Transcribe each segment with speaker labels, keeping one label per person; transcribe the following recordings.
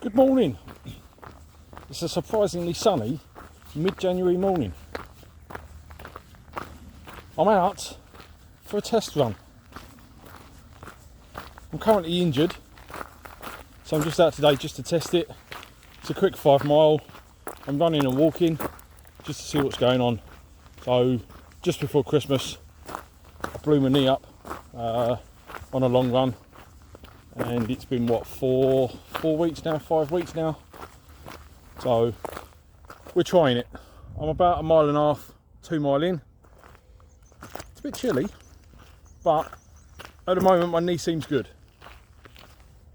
Speaker 1: Good morning. It's a surprisingly sunny mid-January morning. I'm out for a test run. I'm currently injured, so I'm just out today just to test it. It's a quick 5 mile. I'm running and walking just to see what's going on. So just before Christmas, I blew my knee up on a long run, and it's been what, 4 weeks now, 5 weeks now. So we're trying it. I'm about 1.5 miles, 2 mile in. It's a bit chilly, but at the moment my knee seems good.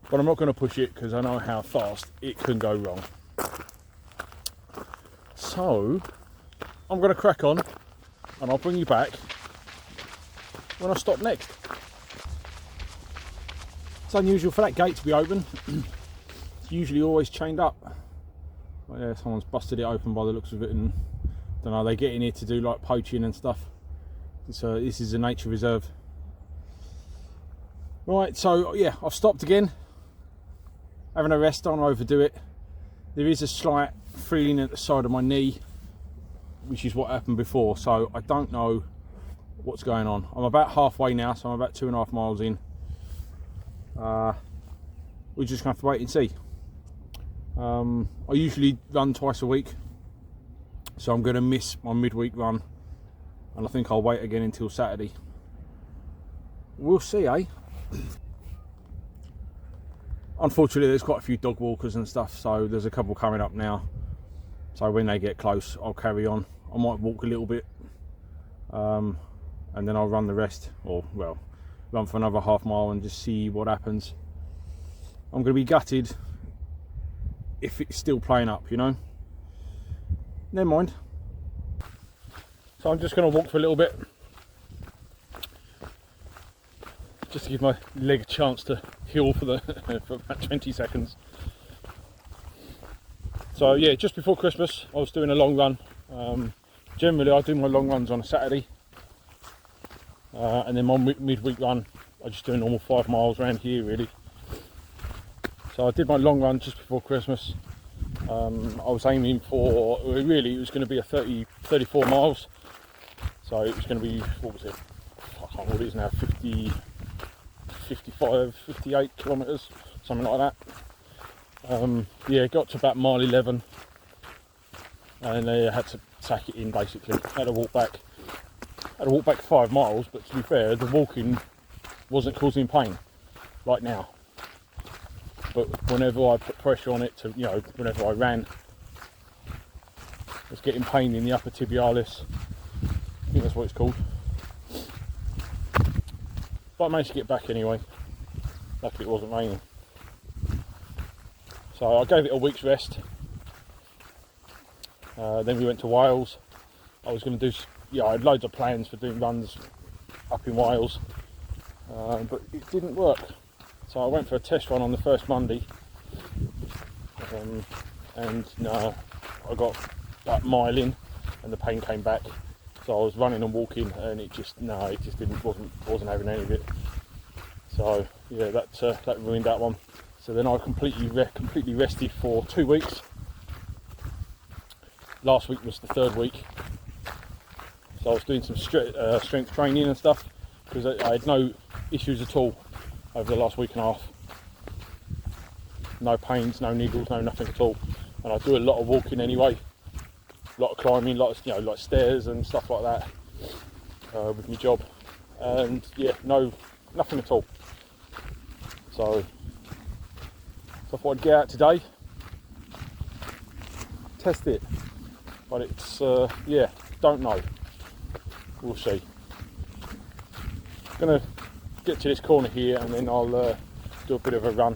Speaker 1: But I'm not going to push it because I know how fast it can go wrong. So I'm going to crack on, and I'll bring you back when I stop next. It's unusual for that gate to be open. It's usually always chained up. But yeah, someone's busted it open by the looks of it, and don't know, they get in here to do like poaching and stuff. So this is a nature reserve. Right, so yeah, I've stopped again, having a rest, don't overdo it. There is a slight feeling at the side of my knee, which is what happened before, so I don't know what's going on. I'm about halfway now, so I'm about 2.5 miles in. We're just going to have to wait and see. I usually run twice a week, so I'm going to miss my midweek run, and I think I'll wait again until Saturday. We'll see, eh? Unfortunately, there's quite a few dog walkers and stuff, so there's a couple coming up now. So when they get close, I'll carry on. I might walk a little bit, and then I'll run the rest, or well, run for another 1/2 mile and just see what happens. I'm going to be gutted if it's still playing up, you know. Never mind. So I'm just going to walk for a little bit, just to give my leg a chance to heal for about 20 seconds. So yeah, just before Christmas I was doing a long run. Generally I do my long runs on a Saturday, and then my midweek run I just do a normal 5 miles around here really. So I did my long run just before Christmas. I was aiming for, really it was going to be a 34 miles. So it was going to be, what was it? I can't remember what it is now, 55, 58 kilometres, something like that. Yeah, got to about mile 11, and I had to tack it in basically. Had to walk back 5 miles, but to be fair, the walking wasn't causing pain like now. But whenever I put pressure on it, to, you know, whenever I ran, I was getting pain in the upper tibialis. I think that's what it's called. But I managed to get back anyway. Luckily it wasn't raining. So I gave it a week's rest. Then we went to Wales. I was going to do, yeah, I had loads of plans for doing runs up in Wales, but it didn't work. So I went for a test run on the first Monday, and no, I got that mile in, and the pain came back. So I was running and walking, and it just wasn't having any of it. So yeah, that ruined that one. So then I completely rested for 2 weeks. Last week was the 3rd week. So I was doing some strength training and stuff, because I had no issues at all over the last week and a half. No pains, no niggles, no nothing at all. And I do a lot of walking anyway, a lot of climbing, like stairs and stuff like that with my job. And yeah, nothing at all. So I thought I'd get out today, test it, but it's yeah, don't know. We'll see. Gonna get to this corner here, and then I'll do a bit of a run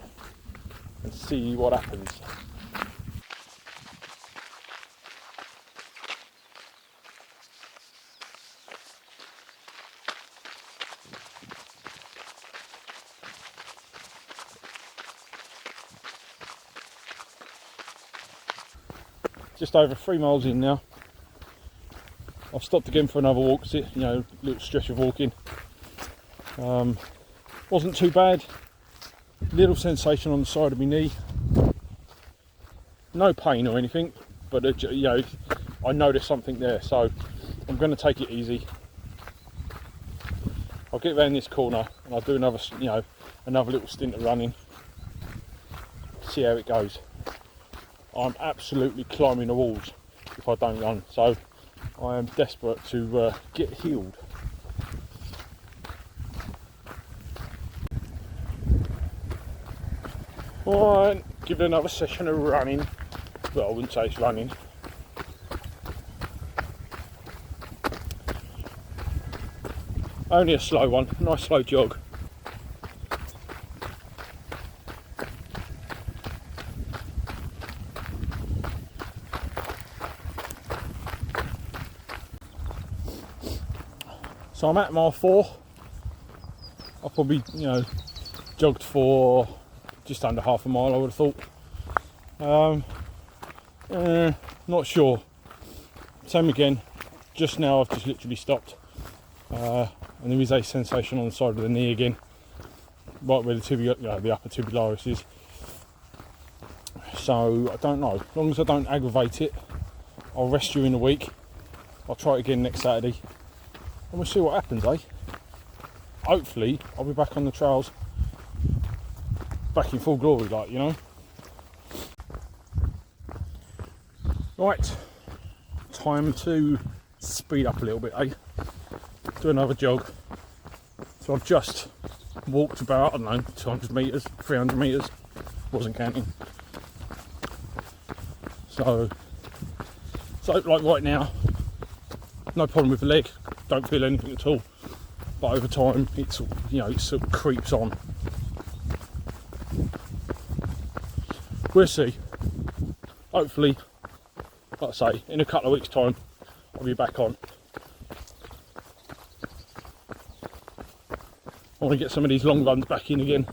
Speaker 1: and see what happens. Just over 3 miles in now. I've stopped again for another walk, little stretch of walking. Wasn't too bad. Little sensation on the side of my knee. No pain or anything, but you know, I know there's something there, so I'm going to take it easy. I'll get round this corner and I'll do another, you know, another little stint of running. See how it goes. I'm absolutely climbing the walls if I don't run, so I am desperate to get healed. Alright, give it another session of running. Well, I wouldn't say it's running. Only a slow one, nice slow jog. So I'm at mile 4. I've probably, you know, jogged for just under half a mile, I would have thought. Not sure. Same again. Just now I've just literally stopped. And there is a sensation on the side of the knee again, right where the upper tibialis is. So I don't know. As long as I don't aggravate it, I'll rest during the week. I'll try it again next Saturday, and we'll see what happens, eh? Hopefully, I'll be back on the trails, back in full glory, like, you know. Right, time to speed up a little bit, eh? Do another jog. So I've just walked about, I don't know, 200 metres, 300 metres, wasn't counting. So like right now, no problem with the leg, don't feel anything at all. But over time, it's, you know, it sort of creeps on. We'll see. Hopefully, like I say, in a couple of weeks' time, I'll be back on. I want to get some of these long runs back in again.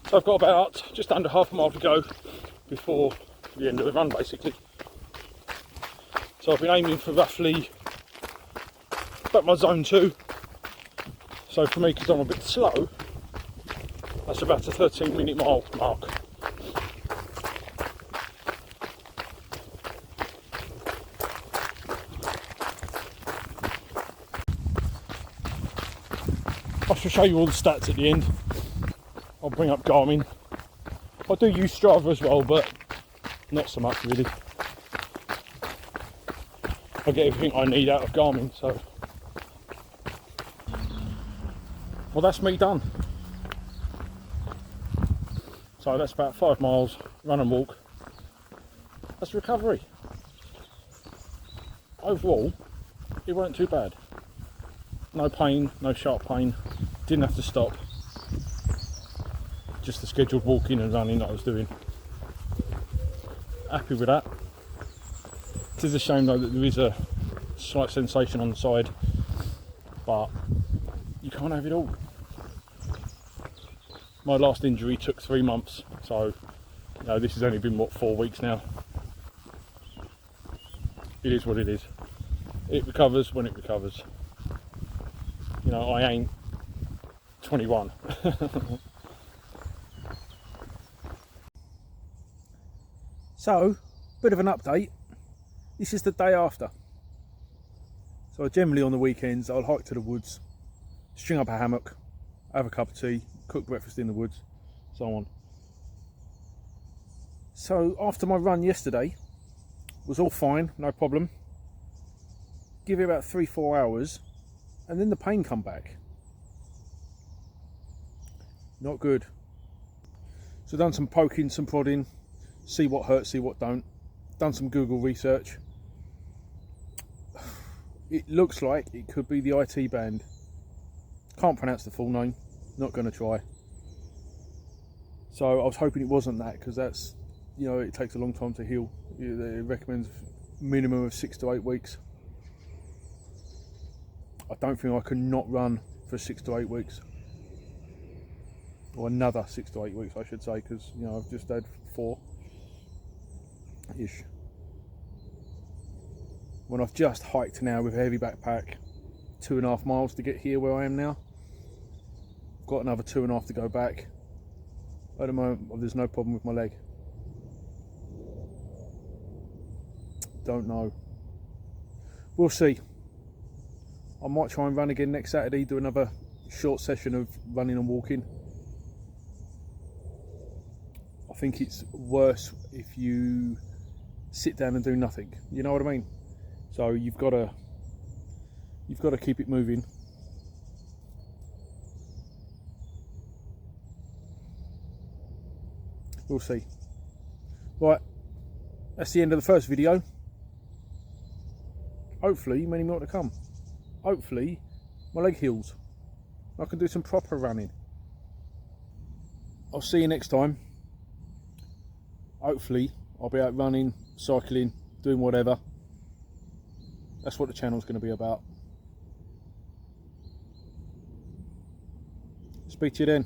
Speaker 1: So I've got about just under half a mile to go before the end of the run, basically. So I've been aiming for roughly about my zone 2. So for me, because I'm a bit slow, that's about a 13-minute mile mark. I shall show you all the stats at the end. I'll bring up Garmin. I do use Strava as well, but not so much really. I get everything I need out of Garmin, so. Well, that's me done. So that's about 5 miles, run and walk. That's recovery. Overall, it weren't too bad. No pain, no sharp pain, didn't have to stop. Just the scheduled walking and running that I was doing. Happy with that. It is a shame though that there is a slight sensation on the side, but you can't have it all. My last injury took 3 months, so you know, this has only been what, 4 weeks now. It is what it is. It recovers when it recovers. You know, I ain't 21. So, bit of an update. This is the day after. So generally on the weekends I'll hike to the woods, string up a hammock, have a cup of tea, cook breakfast in the woods, so on. So after my run yesterday, was all fine, no problem. Give it about 3-4 hours and then the pain come back. Not good. So done some poking, some prodding, see what hurts, see what don't. Done some Google research. It looks like it could be the IT band. Can't pronounce the full name, not going to try. So I was hoping it wasn't that, because that's, you know, it takes a long time to heal. It recommends minimum of 6 to 8 weeks. I don't think I can not run for 6 to 8 weeks, or another 6 to 8 weeks, I should say, because you know I've just had 4-ish. When I've just hiked now with a heavy backpack 2.5 miles to get here where I am now. I've got another 2.5 to go back. At the moment, there's no problem with my leg. Don't know. We'll see. I might try and run again next Saturday, do another short session of running and walking. I think it's worse if you sit down and do nothing. You know what I mean? So you've got to keep it moving. We'll see. Right, that's the end of the first video. Hopefully many more to come. Hopefully my leg heals. I can do some proper running. I'll see you next time. Hopefully I'll be out running, cycling, doing whatever. That's what the channel's going to be about. Speak to you then.